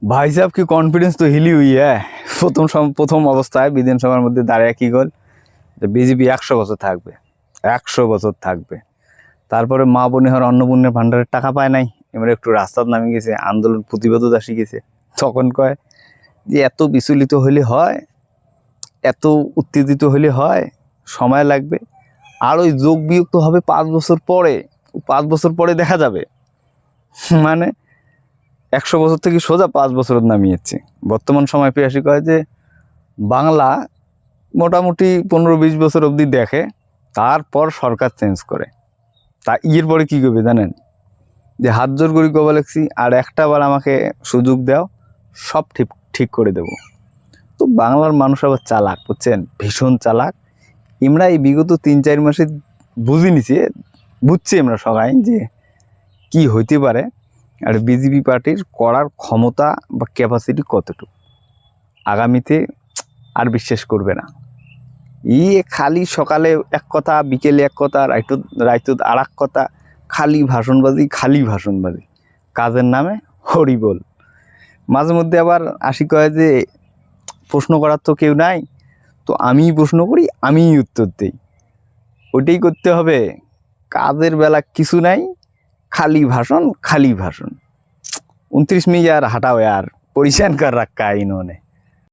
भाई साहब की कॉन्फिडेंस तो हिली हुई है। প্রথম অবস্থায় বিধানসভার মধ্যে দাঁড়িয়ে কি গল যে বিজেপি 100 বছর থাকবে, 100 বছর থাকবে। তারপরে মা বোনের অন্নপূর্ণের ভান্ডারের টাকা পায় নাই, এবারে একটু রাস্তার নামে গেছে, আন্দোলন প্রতিবাদও শিখেছে। তখন কয় যে এত বিচলিত হলে হয়, এত উত্তেজিত হলে হয়, সময় লাগবে। আর ওই যোগ বিয়োগ তো হবে 5 বছর পরে, 5 বছর পরে দেখা যাবে। মানে 100 বছর থেকে সোজা 5 বছর নামিয়েছে। বর্তমান সময় পেয়াসি কয় যে বাংলা মোটামুটি 15-20 বছর অবধি দেখে, তারপর সরকার চেঞ্জ করে। তা এর পরে কী করবে জানেন? যে হাত জোর করি কবা লাগছি, আর একটা বার আমাকে সুযোগ দাও, সব ঠিক ঠিক করে দেব। তো বাংলার মানুষ আবার চালাক, বুঝছেন, ভীষণ চালাক। আমরা এই বিগত 3-4 মাসে বুঝে নিছি, বুঝছি আমরা সবাই যে কি হইতে পারে আর বিজেপি পার্টির করার ক্ষমতা বা ক্যাপাসিটি কতটুকু। আগামীতে আর বিশ্বাস করবে না। খালি সকালে এক কথা, বিকেলে এক কথা, রাইতো আর এক কথা, খালি ভাষণবাজি, কাজের নামে হরিবোল। মাঝে মধ্যে আবার আসি কয় যে প্রশ্ন করার তো কেউ নাই, তো আমিই প্রশ্ন করি, আমিই উত্তর দিই। ওইটাই করতে হবে, কাজের বেলা কিছু নাই, খালি ভাষণ। 29 मिनट यार हटाओ यार, परेशान कर रखा है इन्होंने।